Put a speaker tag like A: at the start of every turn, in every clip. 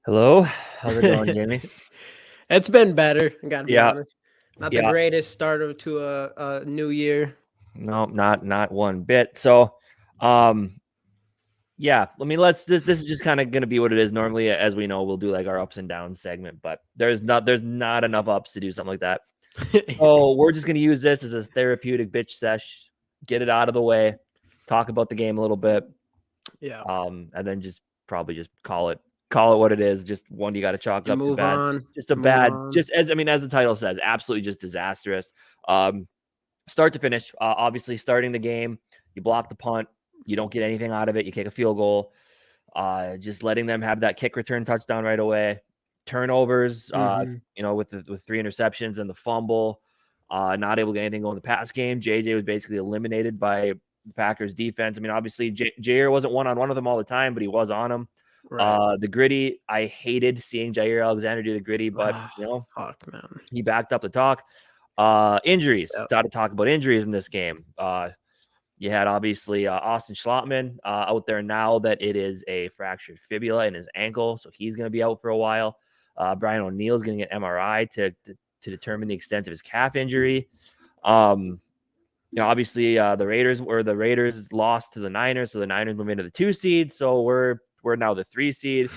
A: Hello, how's it going, Jamie?
B: It's been better, I gotta be
A: Yeah,
B: honest. Not the
A: yeah,
B: greatest start to a new year.
A: no, not one bit. So, um, yeah, I mean, this is just kind of gonna be what it is. Normally, as we know, we'll do like our ups and downs segment, but there's not enough ups to do something like that. So we're just gonna use this as a therapeutic bitch sesh, get it out of the way, talk about the game a little bit,
B: Yeah,
A: and then just probably just call it what it is. Just one you got to chalk
B: and
A: up to
B: move
A: bad,
B: on,
A: just a
B: move
A: bad,
B: on.
A: just as I mean, as the title says, absolutely just disastrous. Um, Start to finish. Obviously, starting the game, you block the punt, you don't get anything out of it. You kick a field goal. Just letting them have that kick return touchdown right away. Turnovers,
B: Mhm.
A: with three interceptions and the fumble. Not able to get anything going in the pass game. JJ was basically eliminated by the Packers defense. I mean, obviously, Jair wasn't one-on-one with him all the time, but he was on him.
B: Right.
A: The gritty, I hated seeing Jair Alexander do the gritty, but
B: Fuck, man.
A: he backed up the talk. Injuries.
B: Yep.
A: Got to talk about injuries in this game. You had obviously Austin Schlottman out there now that it is a fractured fibula in his ankle, so he's going to be out for a while. Brian O'Neill's going to get MRI to determine the extent of his calf injury. Obviously the Raiders lost to the Niners, so the Niners moved into the 2 seed. So we're now the 3 seed.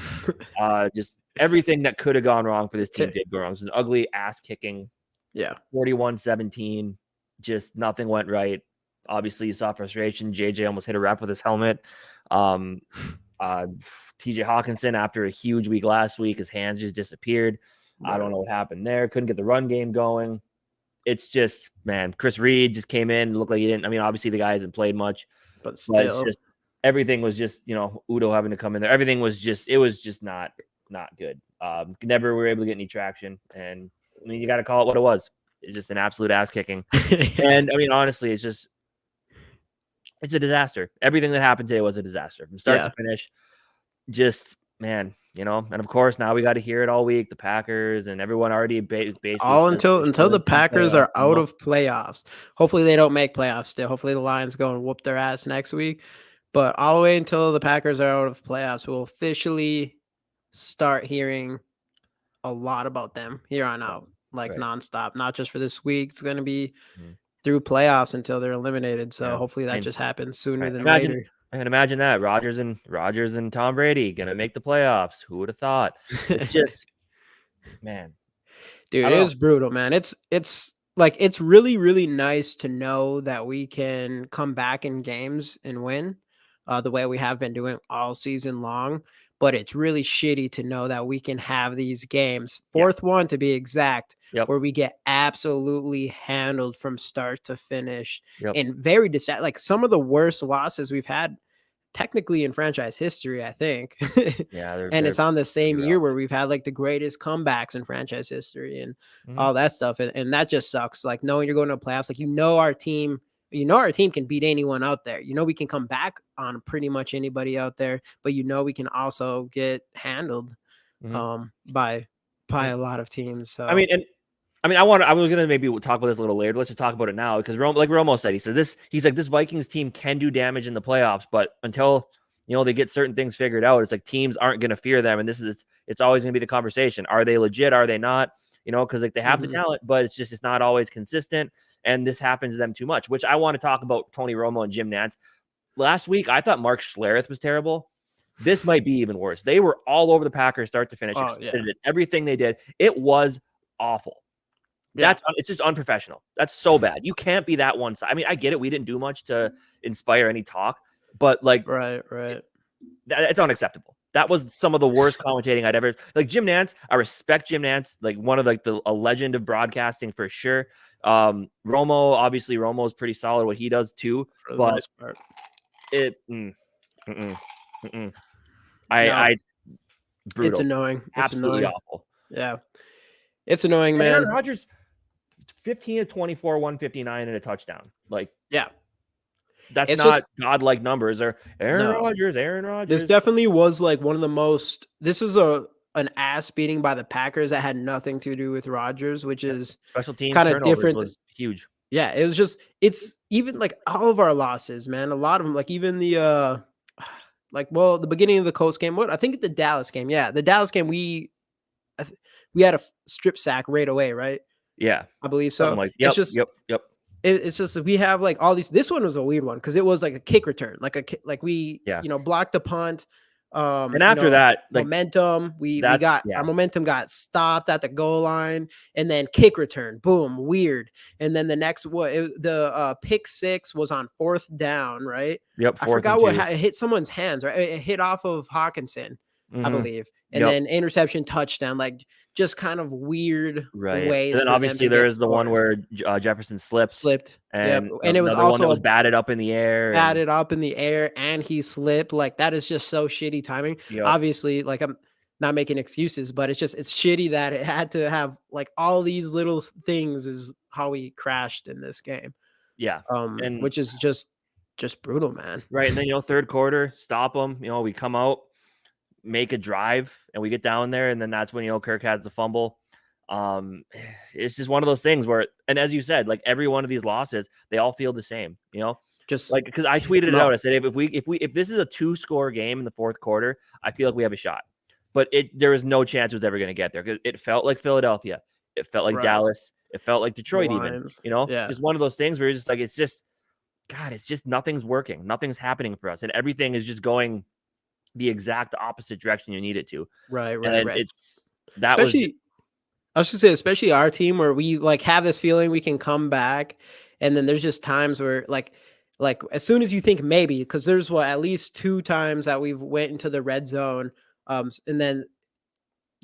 A: Just everything that could have gone wrong for this team did go wrong. It was an ugly ass kicking.
B: Yeah.
A: 41-17. Just nothing went right. Obviously, you saw frustration. JJ almost hit a rep with his helmet. TJ Hawkinson, after a huge week last week, his hands just disappeared. I don't know what happened there. Couldn't get the run game going. It's just, man, Chris Reed just came in. Looked like he didn't. I mean, obviously the guy hasn't played much,
B: But
A: but it's
B: still.
A: just everything was just, Udo having to come in there. Everything was just, it was just not good. Never were able to get any traction. And I mean, you got to call it what it was. It's just an absolute ass kicking. And I mean, honestly, it's a disaster. Everything that happened today was a disaster from start to finish. Just, man, and of course now we got to hear it all week. The Packers and everyone already basically
B: All
A: says
B: until the Packers are out of playoffs. Hopefully they don't make playoffs still. Hopefully the Lions go and whoop their ass next week. But all the way until the Packers are out of playoffs, we'll officially start hearing a lot about them here on out, like nonstop. Not just for this week. It's going to be through playoffs until they're eliminated. So hopefully that just happens sooner than later.
A: And imagine that Rodgers and Tom Brady gonna make the playoffs. Who would have thought? It's just, man,
B: dude, it is brutal, man. It's like it's really really nice to know that we can come back in games and win, the way we have been doing all season long. But it's really shitty to know that we can have these games, fourth one to be exact, where we get absolutely handled from start to finish, and very like some of the worst losses we've had technically in franchise history, I think.
A: Yeah,
B: and it's on the same year where we've had like the greatest comebacks in franchise history and all that stuff. And that just sucks. Like knowing you're going to playoffs, like our team can beat anyone out there. We can come back on pretty much anybody out there, but we can also get handled by a lot of teams. So
A: I mean, I was gonna maybe talk about this a little later. Let's just talk about it now because like Romo said, he's like, this Vikings team can do damage in the playoffs, but until they get certain things figured out, it's like teams aren't gonna fear them, and it's always gonna be the conversation: are they legit? Are they not? Because like they have the talent, but it's not always consistent, and this happens to them too much. Which I want to talk about Tony Romo and Jim Nantz. Last week, I thought Mark Schlereth was terrible. This might be even worse. They were all over the Packers start to finish. Everything they did, it was awful. It's just unprofessional. That's so bad. You can't be that one side. I mean, I get it. We didn't do much to inspire any talk, but like,
B: right.
A: It's unacceptable. That was some of the worst commentating I'd ever. Like Jim Nantz, I respect Jim Nantz, like one of a legend of broadcasting for sure. Romo is pretty solid what he does too, but it. Brutal.
B: It's annoying. It's
A: absolutely
B: annoying.
A: Awful.
B: Yeah. It's annoying, man.
A: Aaron Rodgers, 15-24, 159 and a touchdown. Like, that's it's not godlike numbers. Or Aaron Rodgers.
B: This definitely was like one of the most. This was an ass beating by the Packers that had nothing to do with Rodgers, which is
A: special teams
B: kind of different.
A: Was huge.
B: Yeah, it was just. It's even like all of our losses, man. A lot of them, like even the like, well, the beginning of the Colts game. What I think the Dallas game. Yeah, the Dallas game. We had a strip sack right away, right?
A: Yeah.
B: I believe
A: Something
B: so.
A: like
B: It's
A: yep,
B: just
A: yep, yep.
B: it's just we have like all these. This one was a weird one because it was like a kick return, like we
A: Yeah.
B: blocked the punt.
A: And after that, like
B: Momentum. We
A: that's
B: got our momentum got stopped at the goal line, and then kick return. Boom, weird. And then the next the pick six was on 4th down, right?
A: Yep,
B: I
A: 4th
B: forgot
A: and
B: what
A: 2.
B: it hit someone's hands, right? It hit off of Hawkinson, I
A: Mhm.
B: believe, and
A: Yep.
B: then interception, touchdown, like just kind of weird
A: Right. And
B: ways
A: then
B: for them
A: obviously
B: to
A: there
B: get
A: is the one
B: scores.
A: where Jefferson slipped,
B: Slipped. Yep.
A: and
B: And it was
A: another one that
B: also
A: was batted up in the air, and
B: batted up in the air and he slipped. Like that is just so shitty timing.
A: yep.
B: Obviously, like I'm not making excuses, but it's shitty that it had to have like all these little things is how we crashed in this game.
A: Yeah. And
B: Which is just brutal, man.
A: right, and then 3rd quarter, stop them. We come out, make a drive, and we get down there, and then that's when Kirk has the fumble. It's just one of those things where, and as you said, like every one of these losses, they all feel the same.
B: Just
A: Like because I tweeted it out. I said if this is a 2-score game in the 4th quarter, I feel like we have a shot. But there was no chance it was ever going to get there because it felt like Philadelphia, it felt like
B: right.
A: Dallas, it felt like Detroit, even.
B: Yeah.
A: Just one of those things where you're just like, it's just God, it's just nothing's working, nothing's happening for us, and everything is just going the exact opposite direction you need it to.
B: Right.
A: And it's that
B: especially, I was gonna say, especially our team where we like have this feeling we can come back, and then there's just times where like as soon as you think maybe, because there's at least 2 times that we've went into the red zone, and then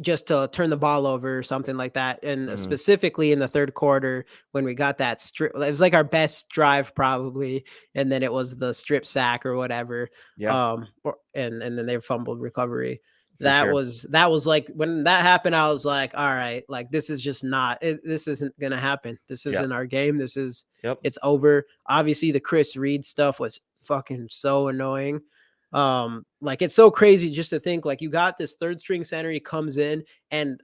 B: just to turn the ball over or something like that. And specifically in the 3rd quarter when we got that strip, it was like our best drive probably. And then it was the strip sack or whatever.
A: Yeah.
B: And then they fumbled recovery.
A: For
B: That
A: sure.
B: was like when that happened, I was like, all right, like this is just this isn't going to happen. This isn't our game. It's over. Obviously the Chris Reed stuff was fucking so annoying. Like it's so crazy just to think like you got this 3rd string center, he comes in, and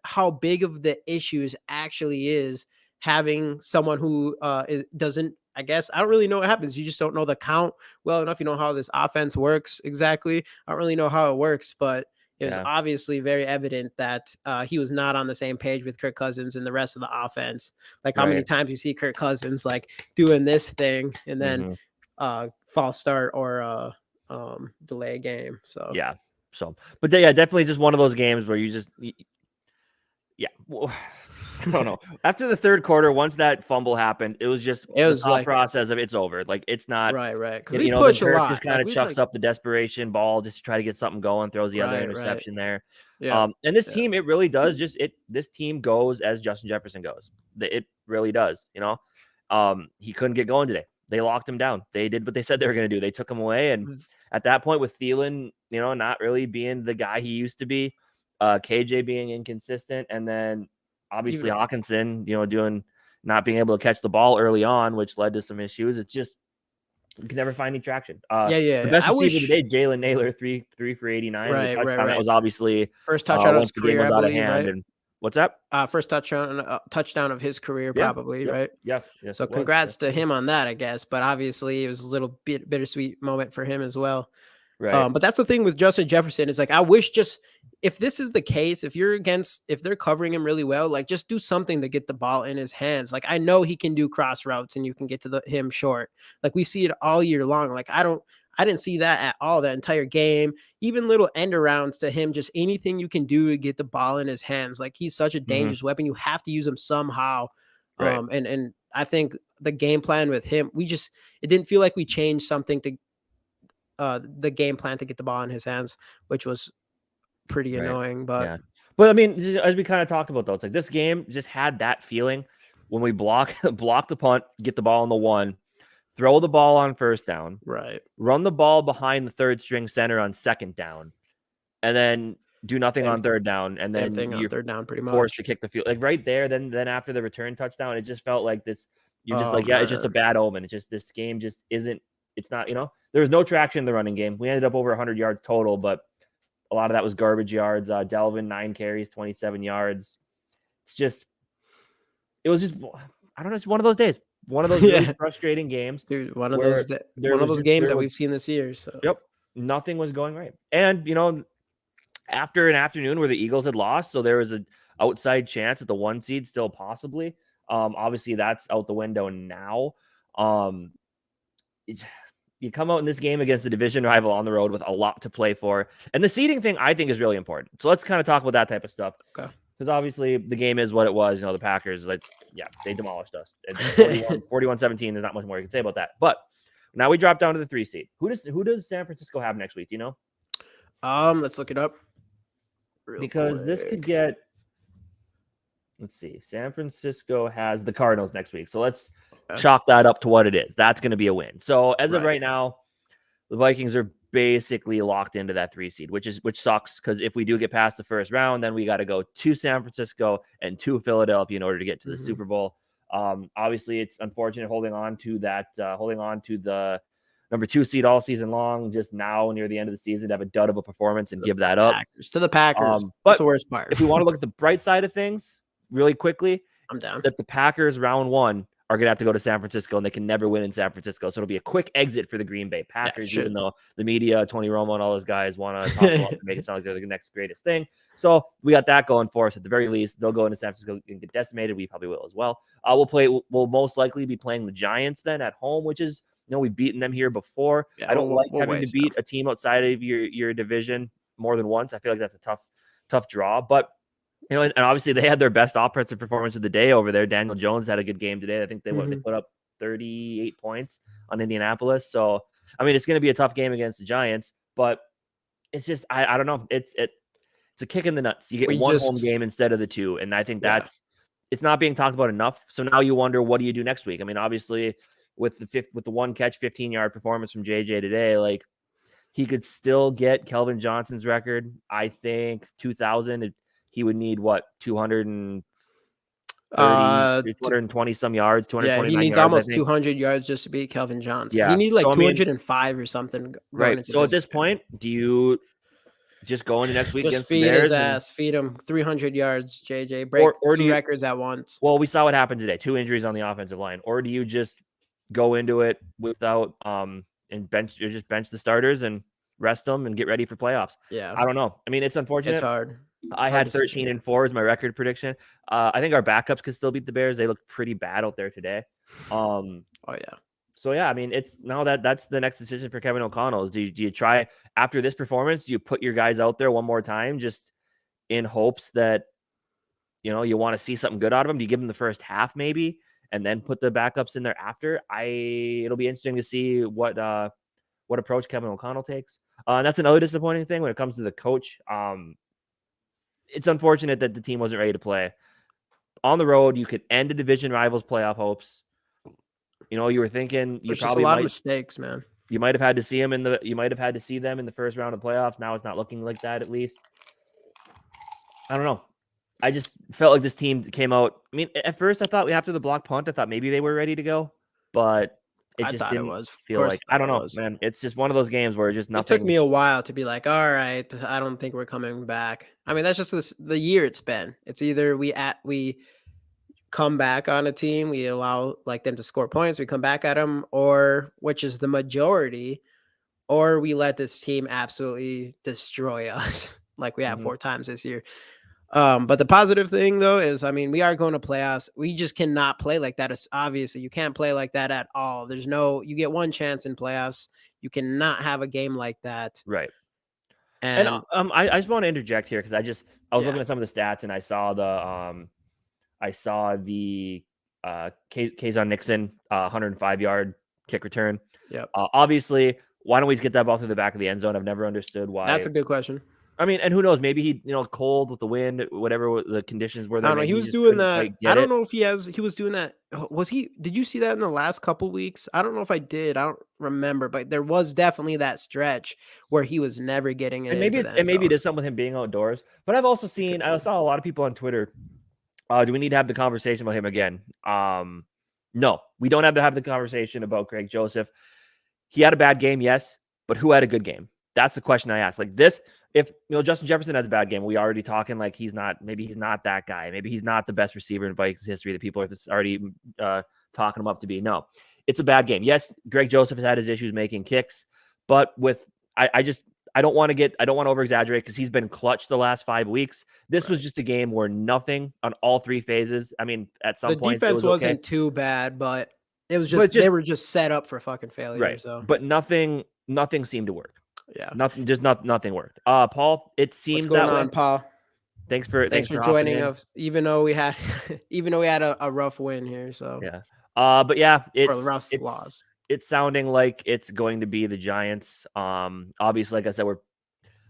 B: how big of the issues actually is having someone who doesn't, I guess I don't really know what happens. You just don't know the count well enough. You know how this offense works exactly. I don't really know how it works, but it was obviously very evident that he was not on the same page with Kirk Cousins and the rest of the offense. Like how many times you see Kirk Cousins like doing this thing and then false start or delay a game. So
A: yeah. So, but definitely just one of those games where you just I don't know. After the 3rd quarter, once that fumble happened, it was the thought process of it's over. Like it's not
B: right.
A: We push a lot. Just kind of chucks up the desperation ball just to try to get something going, throws the other interception there.
B: Yeah.
A: And this team, it really does this team goes as Justin Jefferson goes. It really does. He couldn't get going today. They locked him down. They did what they said they were going to do. They took him away. And at that point with Thielen, not really being the guy he used to be, KJ being inconsistent, and then obviously Hawkinson, not being able to catch the ball early on, which led to some issues. It's just you can never find any traction. The best receiver today, Jalen Naylor, 3 for 89.
B: Right.
A: That was obviously
B: first touchdown
A: once the game was out of hand. And what's that?
B: First touchdown of his career, probably, right?
A: Yeah. Yes,
B: so congrats to him on that, I guess. But obviously, it was a little bit bittersweet moment for him as well.
A: Right.
B: But that's the thing with Justin Jefferson is like, I wish if this is the case, if they're covering him really well, like just do something to get the ball in his hands. Like I know he can do cross routes and you can get to him short. Like we see it all year long. Like I didn't see that at all that entire game. Even little end arounds to him, just anything you can do to get the ball in his hands. Like he's such a dangerous weapon. You have to use him somehow.
A: Right.
B: And I think the game plan with him, it didn't feel like we changed something to the game plan to get the ball in his hands, which was pretty annoying. But
A: I mean, as we kind of talked about though, it's like this game just had that feeling when we block the punt, get the ball on the 1, throw the ball on 1st down,
B: right,
A: run the ball behind the 3rd string center on 2nd down, and then do nothing on 3rd down, and then
B: you're 3rd down pretty much
A: forced to kick the field. Like right there, then after the return touchdown, it just felt like this. You're just it's just a bad omen. It's just this game just isn't. It's not. There was no traction in the running game. We ended up over 100 yards total, but a lot of that was garbage yards. Delvin 9 carries, 27 yards. It was just I don't know. It's one of those days. One of those really frustrating games,
B: dude. One of those games that we've seen this year. So
A: yep. nothing was going right. And, after an afternoon where the Eagles had lost, so there was an outside chance at the 1 seed still possibly. Obviously that's out the window now. You come out in this game against a division rival on the road with a lot to play for. And the seeding thing I think is really important. So let's kind of talk about that type of stuff.
B: Okay.
A: Because obviously the game is what it was. The Packers, they demolished us. 41-17. There's not much more you can say about that. But now we drop down to the 3 seed. Who does San Francisco have next week? Do you know?
B: Let's look it up.
A: Because this could get, let's see. San Francisco has the Cardinals next week. So let's chalk that up to what it is. That's going to be a win. So as of right now, the Vikings are basically locked into that 3 seed, which sucks because if we do get past the first round, then we got to go to San Francisco and to Philadelphia in order to get to the Super Bowl. Obviously, it's unfortunate holding on to the number 2 seed all season long, just now near the end of the season to have a dud of a performance and give that up.
B: To the Packers.
A: But
B: that's the worst part.
A: If we want to look at the bright side of things really quickly,
B: I'm down.
A: That the Packers round 1 are going to have to go to San Francisco, and they can never win in San Francisco. So it'll be a quick exit for the Green Bay Packers, even though the media, Tony Romo and all those guys want to talk about to make it sound like they're the next greatest thing. So we got that going for us. At the very least, they'll go into San Francisco and get decimated. We probably will as well. We'll most likely be playing the Giants then at home, which is, we've beaten them here before.
B: Yeah,
A: I don't like having to beat a team outside of your division more than once. I feel like that's a tough draw, but and obviously they had their best offensive performance of the day over there. Daniel Jones had a good game today. I think they put up 38 points on Indianapolis. So, it's going to be a tough game against the Giants, but it's just, I don't know. It's a kick in the nuts. You get one home game instead of the 2. And I think it's not being talked about enough. So now you wonder, what do you do next week? Obviously with the 1 catch, 15-yard performance from JJ today, he could still get Kelvin Johnson's record. I think 2,000. He would need 220 some yards, 229
B: he needs
A: yards,
B: almost 200 yards just to beat Kelvin Johnson.
A: Yeah.
B: He needs 205 or something.
A: Right. So at this point, do you just go into next week
B: just
A: against
B: feed
A: the Bears
B: his ass, feed him 300 yards, JJ, break or 2 records at once?
A: Well, we saw what happened today. 2 injuries on the offensive line. Or do you just go into it without and bench the starters and rest them and get ready for playoffs?
B: Yeah.
A: I don't know. It's unfortunate.
B: It's hard.
A: I had 13-4 as my record prediction. I think our backups could still beat the Bears. They look pretty bad out there today.
B: Oh yeah.
A: So yeah, it's now that's the next decision for Kevin O'Connell. Do you try after this performance? Do you put your guys out there one more time, just in hopes that you want to see something good out of them? Do you give them the first half maybe, and then put the backups in there after? It'll be interesting to see what approach Kevin O'Connell takes. And that's another disappointing thing when it comes to the coach. It's unfortunate that the team wasn't ready to play. On the road, you could end a division rival's playoff hopes. You were thinking
B: you probably a lot of mistakes, man.
A: You might have had to see them in the first round of playoffs. Now it's not looking like that, at least. I don't know. I just felt like this team came out. At first I thought after the block punt, I thought maybe they were ready to go, but it just didn't feel like. I don't know, man. It's just one of those games where just nothing.
B: It took me a while to be like, all right, I don't think we're coming back. That's just the year it's been. It's either we come back on a team, we allow them to score points, we come back at them, or which is the majority, or we let this team absolutely destroy us like we have 4 times this year. But the positive thing though is, we are going to playoffs. We just cannot play like that. It's obviously you can't play like that at all. You get 1 chance in playoffs. You cannot have a game like that.
A: Right. And I just want to interject here because I was looking at some of the stats and I saw the Kazon Nixon 105-yard kick return.
B: Yep.
A: Obviously, why don't we just get that ball through the back of the end zone? I've never understood why.
B: That's a good question.
A: And who knows? Maybe he, cold with the wind, whatever the conditions were.
B: I don't know. He was doing that. I don't know if he was doing that. Did you see that in the last couple weeks? I don't know if I did. I don't remember, but there was definitely that stretch where he was never getting it.
A: And maybe it is something with him being outdoors. But I've also I saw a lot of people on Twitter. Do we need to have the conversation about him again? No, we don't have to have the conversation about Greg Joseph. He had a bad game, yes, but who had a good game? That's the question I asked. If Justin Jefferson has a bad game, we already talking like maybe he's not that guy. Maybe he's not the best receiver in Vikings history that people are already talking him up to be. No, it's a bad game. Yes, Greg Joseph has had his issues making kicks, but with I don't want to over exaggerate because he's been clutch the last 5 weeks. This was just a game where nothing on all 3 phases. I mean, at some
B: The
A: points it
B: defense
A: was okay,
B: wasn't too bad, but it was
A: but
B: just they were just set up for fucking failure.
A: right.
B: So
A: But nothing seemed to work.
B: yeah,
A: Nothing worked. Paul, it
B: what's
A: seems
B: going
A: that way.
B: on, Paul?
A: Thanks
B: Thanks
A: for
B: for
A: hopping
B: joining
A: in.
B: us, even though we had a rough win here. So
A: Yeah. But yeah,
B: or rough loss.
A: it's sounding like it's going to be the Giants. Obviously, like I said,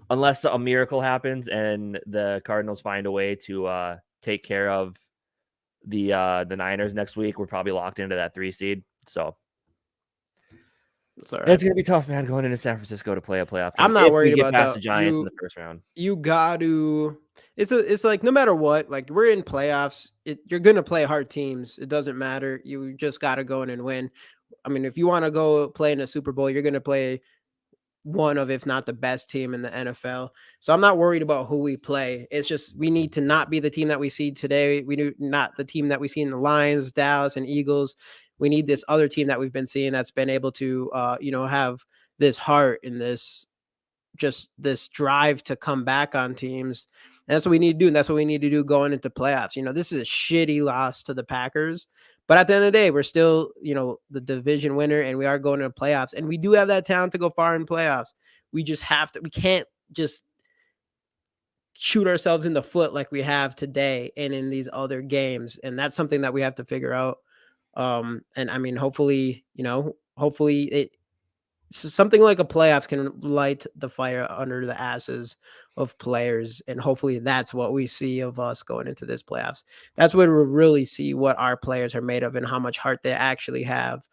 A: unless a miracle happens and the Cardinals find a way to take care of the Niners next week, we're probably locked into that 3 seed. So
B: It's all right.
A: it's gonna be tough, man, going into San Francisco to play a playoff game.
B: I'm not
A: If we
B: worried
A: get
B: about
A: past
B: that.
A: the Giants in the first round.
B: You got to. It's like no matter what, like we're in playoffs. You're gonna play hard teams. It doesn't matter. You just got to go in and win. I mean, if you want to go play in a Super Bowl, you're gonna play one of, if not the best team in the NFL. So I'm not worried about who we play. It's just we need to not be the team that we see today. We do not the team that we see in the Lions, Dallas, and Eagles. We need this other team that we've been seeing that's been able to, have this heart and this drive to come back on teams. And that's what we need to do. And that's what we need to do going into playoffs. This is a shitty loss to the Packers. But at the end of the day, we're still, the division winner, and we are going to playoffs. And we do have that talent to go far in playoffs. We can't just shoot ourselves in the foot like we have today and in these other games. And that's something that we have to figure out. And I mean, hopefully something like a playoffs can light the fire under the asses of players. And hopefully that's what we see of us going into this playoffs. That's where we'll really see what our players are made of and how much heart they actually have.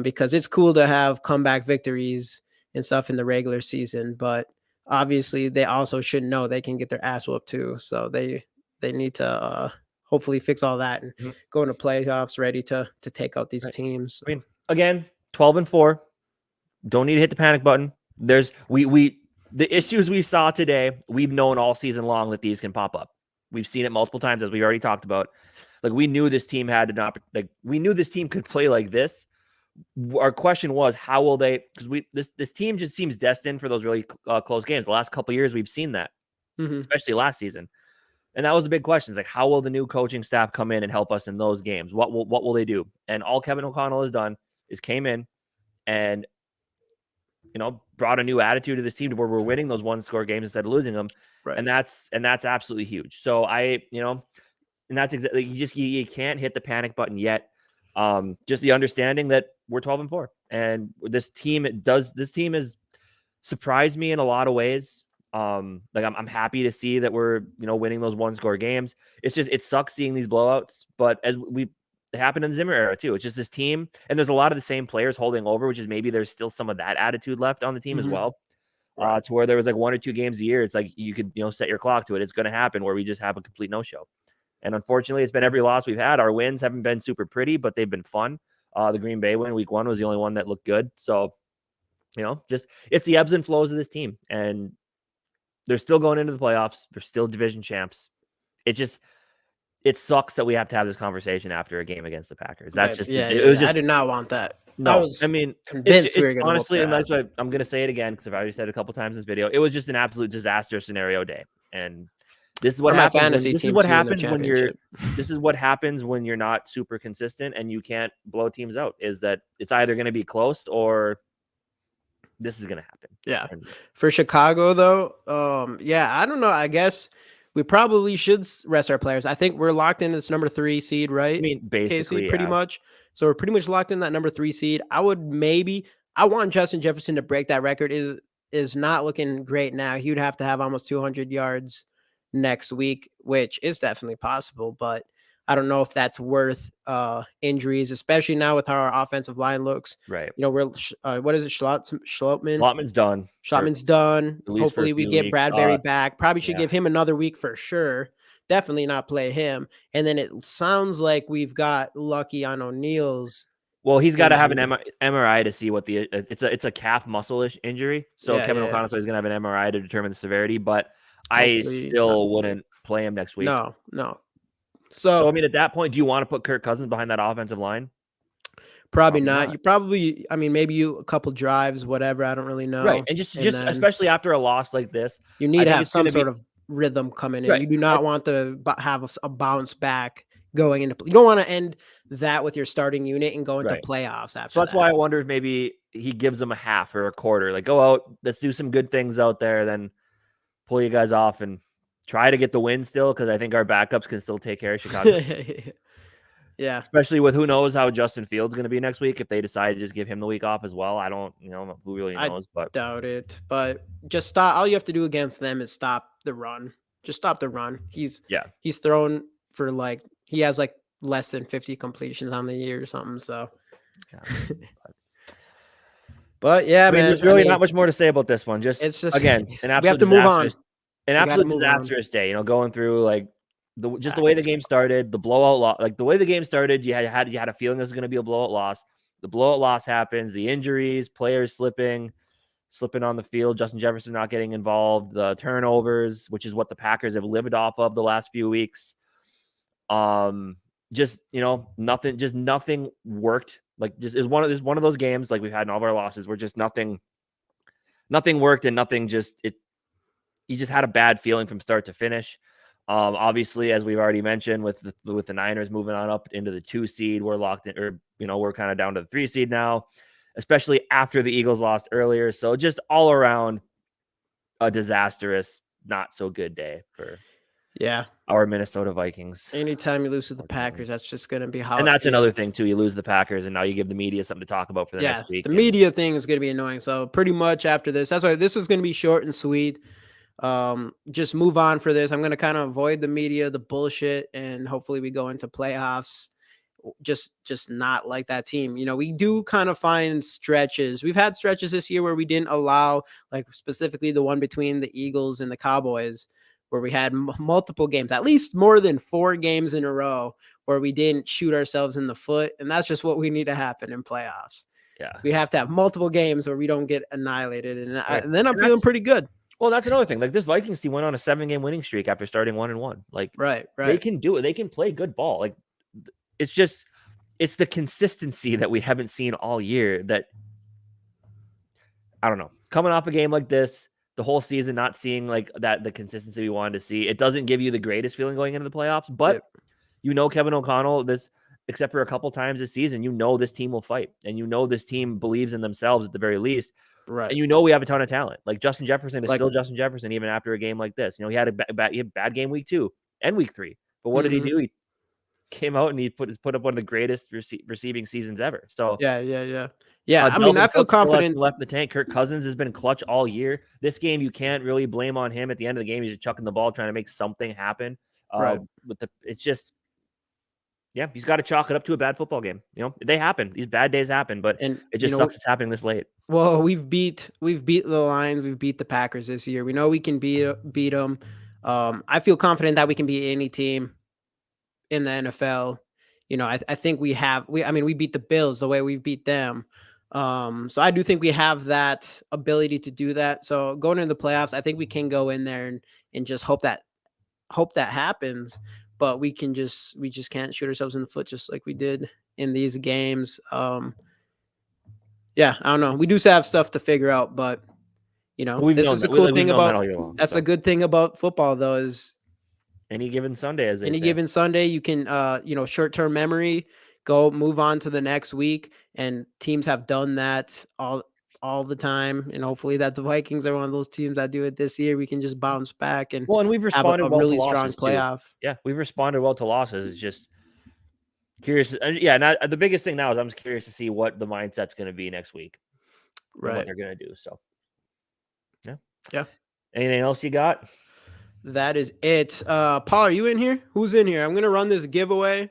B: Because it's cool to have comeback victories and stuff in the regular season, but obviously they also should know they can get their ass whooped too. So they need to hopefully fix all that and go into playoffs ready to take out these teams.
A: I mean, again, 12-4. Don't need to hit the panic button. There's the issues we saw today, we've known all season long that these can pop up. We've seen it multiple times, as we already talked about. Like, we knew this team we knew this team could play like this. Our question was, how will they? Because this team just seems destined for those really close games. The last couple of years, we've seen that, especially last season. And that was the big question. It's like, how will the new coaching staff come in and help us in those games? What will they do? And all Kevin O'Connell has done is came in and brought a new attitude to this team to where we're winning those 1-score games instead of losing them. Right. And that's absolutely huge. So and that's exactly, you can't hit the panic button yet. Just the understanding that we're 12-4 and this team has surprised me in a lot of ways. I'm happy to see that we're, winning those 1-score games. It's just, it sucks seeing these blowouts, but it happened in the Zimmer era too. It's just this team, and there's a lot of the same players holding over, which is maybe there's still some of that attitude left on the team as well. Right. To where there was like 1 or 2 games a year. It's like you could, set your clock to it. It's going to happen where we just have a complete no-show. And unfortunately, it's been every loss we've had. Our wins haven't been super pretty, but they've been fun. The Green Bay win week 1 was the only one that looked good. So, just it's the ebbs and flows of this team, and they're still going into the playoffs. They're still division champs. It sucks that we have to have this conversation after a game against the Packers. That's just, it was just,
B: I did not want that.
A: No,
B: I mean, convinced we were going to
A: honestly, and that's why I'm going to say it again, because I've already said it a couple times in this video. It was just an absolute disaster scenario day. And this is what happens. This is what happens when you're not super consistent and you can't blow teams out, is that it's either going to be close or this is going to happen.
B: Yeah. For Chicago though, I don't know. I guess we probably should rest our players. I think we're locked in this number 3 seed, right?
A: I mean, basically,
B: pretty much. So we're pretty much locked in that number 3 seed. I want Justin Jefferson to break that record. Is not looking great now. He would have to have almost 200 yards next week, which is definitely possible, but I don't know if that's worth injuries, especially now with how our offensive line looks.
A: Right.
B: We're what is it?
A: Schlottman's done.
B: Schlottman's done. Hopefully we get Bradbury back. Probably should give him another week for sure. Definitely not play him. And then it sounds like we've got lucky on O'Neill's.
A: Well, he's got to have an MRI to see what it's a calf muscle injury. So Kevin O'Connell said he's going to have an MRI to determine the severity, but hopefully I still wouldn't play him next week.
B: No.
A: So I mean, at that point, do you want to put Kirk Cousins behind that offensive line?
B: Probably not. You probably, I mean, maybe a couple drives, whatever. I don't really know.
A: Right. And just especially after a loss like this,
B: you need
A: I
B: to
A: think
B: have
A: it's going
B: some
A: to be
B: sort of rhythm coming in.
A: right.
B: You do not want to have a bounce back going into. You don't want to end that with your starting unit and go into playoffs after.
A: So that's why I wonder if maybe he gives them a half or a quarter. Like, go out, let's do some good things out there, then pull you guys off and try to get the win still, because I think our backups can still take care of Chicago.
B: Yeah.
A: Especially with who knows how Justin Fields is going to be next week. If they decide to just give him the week off as well, I don't, who really knows. But
B: doubt it. But just stop. All you have to do against them is stop the run. Just stop the run. He's thrown for he has less than 50 completions on the year or something. So, but yeah, man,
A: there's really not much more to say about this one. It's just again an absolute disastrous, disastrous day. Going through the way the game started, the blowout loss. The way the game started, you had a feeling this was going to be a blowout loss. The blowout loss happens. The injuries, players slipping on the field, Justin Jefferson not getting involved, the turnovers, which is what the Packers have lived off of the last few weeks. Nothing worked. It's one of those games like we've had in all of our losses where just nothing worked and you just had a bad feeling from start to finish. Obviously, as we've already mentioned, with the Niners moving on up into the 2 seed, we're locked in, or we're kind of down to the 3 seed now, especially after the Eagles lost earlier. So just all around a disastrous, not so good day for our Minnesota Vikings.
B: Anytime you lose to the Packers, that's just going to be how.
A: And that's another thing too. You lose the Packers, and now you give the media something to talk about for the next week.
B: The media thing is going to be annoying. So pretty much after this, that's why this is going to be short and sweet. Just move on for this. I'm going to kind of avoid the media, the bullshit, and hopefully we go into playoffs just not like that team. We do kind of find stretches. We've had stretches this year where we didn't allow, specifically the one between the Eagles and the Cowboys, where we had multiple games, at least more than 4 games in a row, where we didn't shoot ourselves in the foot. And that's just what we need to happen in playoffs.
A: Yeah.
B: We have to have multiple games where we don't get annihilated. And then I'm feeling pretty good.
A: Well, that's another thing. This Vikings team went on a 7-game winning streak after starting 1-1.
B: Right.
A: They can do it. They can play good ball. It's the consistency that we haven't seen all year that, I don't know, coming off a game like this, the whole season, not seeing the consistency we wanted to see. It doesn't give you the greatest feeling going into the playoffs, but Kevin O'Connell, except for a couple times this season, this team will fight, and this team believes in themselves at the very least.
B: Right.
A: And we have a ton of talent. Justin Jefferson is still Justin Jefferson even after a game like this. He had a bad game week 2 and week 3. But what did he do? He came out and he put up one of the greatest receiving seasons ever. So
B: yeah. I mean, I feel confident.
A: Left the tank. Kirk Cousins has been clutch all year. This game, you can't really blame on him. At the end of the game, he's just chucking the ball, trying to make something happen.
B: Right.
A: It's just, he's got to chalk it up to a bad football game. They happen. These bad days happen, but it just sucks it's happening this late.
B: Well, we've beat the Lions. We've beat the Packers this year. We know we can beat them. I feel confident that we can beat any team in the NFL. I think we beat the Bills the way we beat them. So I do think we have that ability to do that. So going into the playoffs, I think we can go in there and just hope that happens. But we just can't shoot ourselves in the foot just like we did in these games. I don't know. We do have stuff to figure out, but this is a cool thing about. That's a good thing about football, though, is
A: any given Sunday, as they
B: any
A: say.
B: given Sunday, you can short-term memory, go move on to the next week, and teams have done that all the time, and hopefully that the Vikings are one of those teams that do it this year. We can just bounce back and
A: we've responded
B: have a really strong playoff.
A: Yeah, we've responded well to losses. It's just curious. And the biggest thing now is I'm just curious to see what the mindset's going to be next week.
B: Right.
A: What they're going to do. So,
B: yeah.
A: Anything else you got?
B: That is it. Paul, are you in here? Who's in here? I'm going to run this giveaway.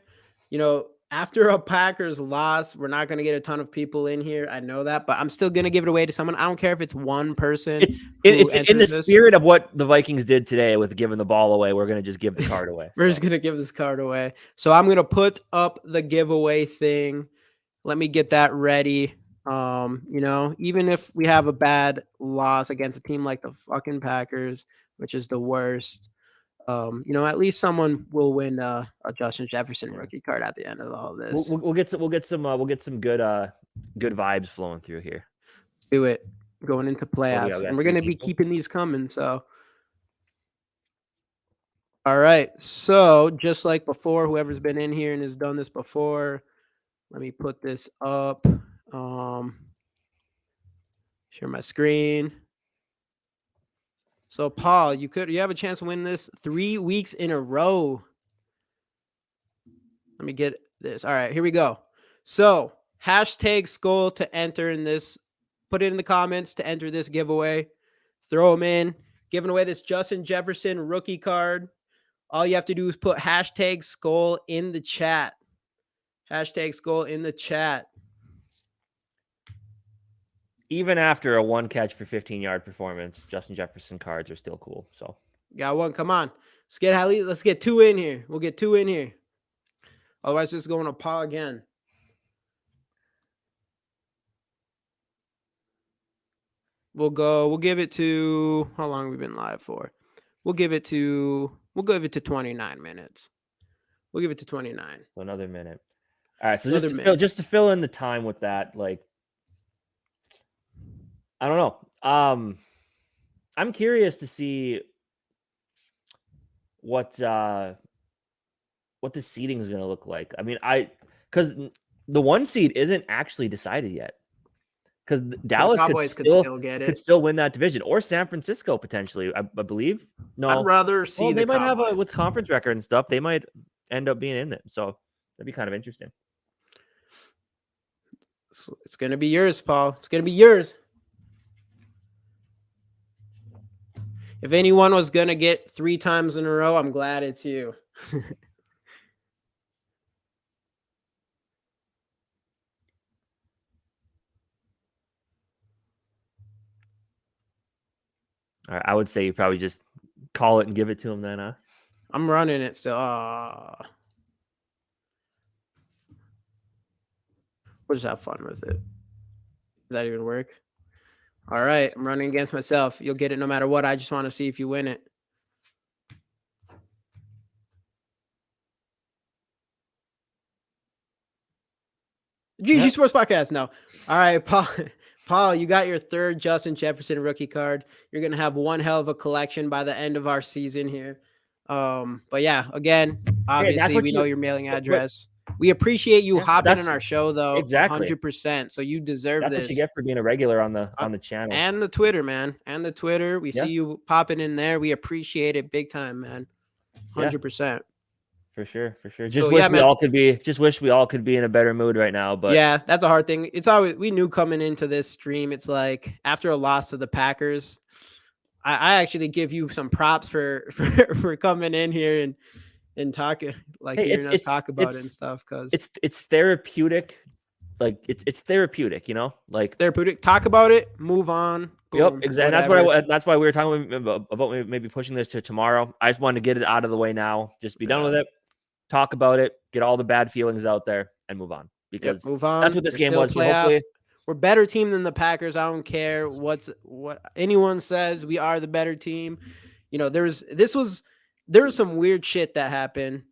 B: After a Packers loss, we're not going to get a ton of people in here. I know that, but I'm still going to give it away to someone. I don't care if it's one person.
A: It's in the spirit of what the Vikings did today with giving the ball away. We're going to just give the card away.
B: We're just going to give this card away. So I'm going to put up the giveaway thing. Let me get that ready. Even if we have a bad loss against a team like the fucking Packers, which is the worst, At least someone will win a Justin Jefferson rookie card at the end of all this.
A: We'll get some good vibes flowing through here.
B: Do it going into playoffs, and we're gonna be keeping these coming. So, all right. So just like before, whoever's been in here and has done this before, let me put this up. Share my screen. So Paul, you have a chance to win this 3 weeks in a row. Let me get this. All right, here we go. So hashtag Skull to enter in this. Put it in the comments to enter this giveaway. Throw them in. Giving away this Justin Jefferson rookie card. All you have to do is put hashtag Skull in the chat. Hashtag Skull in the chat.
A: Even after a 1 catch for 15-yard performance, Justin Jefferson cards are still cool. So
B: got one. Come on. Let's get 2 in here. We'll get 2 in here. Otherwise, it's going to Paul again. We'll give it to, how long have we been live for? We'll give it to 29 minutes. We'll give it to 29.
A: So another minute. All right. So just to fill in the time with that, like, I don't know. I'm curious to see what the seeding is going to look like. I mean, because the 1 seed isn't actually decided yet. Because Dallas could still win that division, or San Francisco potentially. I believe. No,
B: I'd rather see.
A: They might have with conference record and stuff. They might end up being in it. So that'd be kind of interesting.
B: So it's gonna be yours, Paul. It's gonna be yours. If anyone was gonna get 3 times in a row, I'm glad it's you.
A: All right, I would say you probably just call it and give it to him then, huh?
B: I'm running it still. We'll just have fun with it. Does that even work? All right, I'm running against myself. You'll get it no matter what. I just want to see if you win it. GG Sports Podcast. No. All right, Paul. Paul, you got your 3rd Justin Jefferson rookie card. You're going to have one hell of a collection by the end of our season here. But yeah, again, obviously we know your mailing address. We appreciate you hopping in our show though.
A: Exactly.
B: 100%. So you deserve this.
A: That's what you get for being a regular on the channel.
B: And the Twitter, man. And the Twitter. We see you popping in there. We appreciate it big time, man. 100%.
A: For sure. Just wish we all could be in a better mood right now. But
B: yeah, that's a hard thing. It's always, we knew coming into this stream, it's like after a loss to the Packers, I actually give you some props for coming in here and talking, like hearing us talk about it and stuff, because
A: it's therapeutic. Like it's therapeutic, like
B: therapeutic. Talk about it, move on.
A: Yep, exactly. And that's why we were talking about maybe pushing this to tomorrow. I just wanted to get it out of the way now. Just be done with it. Talk about it. Get all the bad feelings out there and move on. Because
B: move on.
A: That's what this game was. Hopefully,
B: we're a better team than the Packers. I don't care what anyone says. We are the better team. There was some weird shit that happened.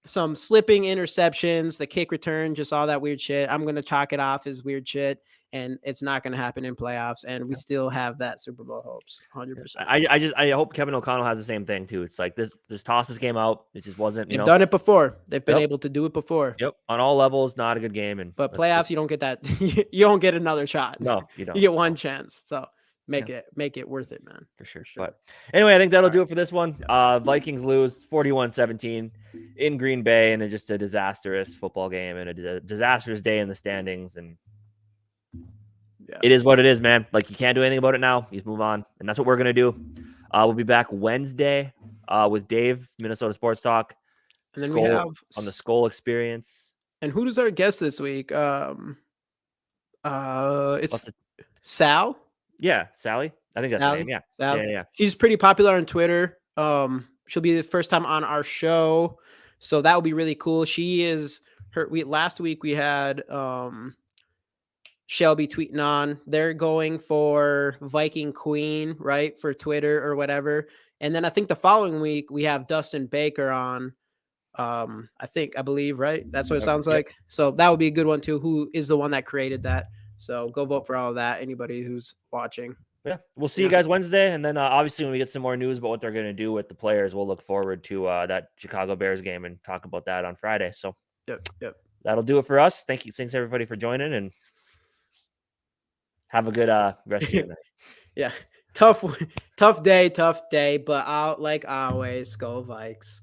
B: Some slipping interceptions, the kick return, just all that weird shit. I'm going to chalk it off as weird shit, and it's not going to happen in playoffs, and we still have that Super Bowl hopes, 100%.
A: I hope Kevin O'Connell has the same thing, too. It's like this toss this game out. It just wasn't,
B: They've done it before. They've been able to do it before.
A: Yep, on all levels, not a good game.
B: But playoffs, you don't get that. You don't get another shot.
A: No, you don't.
B: You get one chance, so make it worth it, man.
A: For sure. But anyway, I think that'll do it for this one. Vikings lose 41-17 in Green Bay, and just a disastrous football game and a disastrous day in the standings. And it is what it is, man. Like, you can't do anything about it now. You just move on, and that's what we're gonna do. We'll be back Wednesday with Dave, Minnesota Sports Talk,
B: and then we have
A: on the Skull Experience.
B: And who is our guest this week? It's Sal.
A: Yeah, Sally. I think that's her name. Yeah.
B: Sally.
A: Yeah.
B: She's pretty popular on Twitter. She'll be the first time on our show, so that will be really cool. She is last week we had Shelby tweeting on. They're going for Viking Queen, right, for Twitter or whatever. And then I think the following week we have Dustin Baker on. I believe, right? That's what it sounds like. So that would be a good one too. Who is the one that created that? So go vote for all of that. Anybody who's watching.
A: Yeah, we'll see you guys Wednesday, and then obviously when we get some more news about what they're going to do with the players, we'll look forward to that Chicago Bears game and talk about that on Friday. So
B: yep.
A: That'll do it for us. Thanks everybody for joining, and have a good rest of your night.
B: Yeah, tough day, but like always, go Vikes.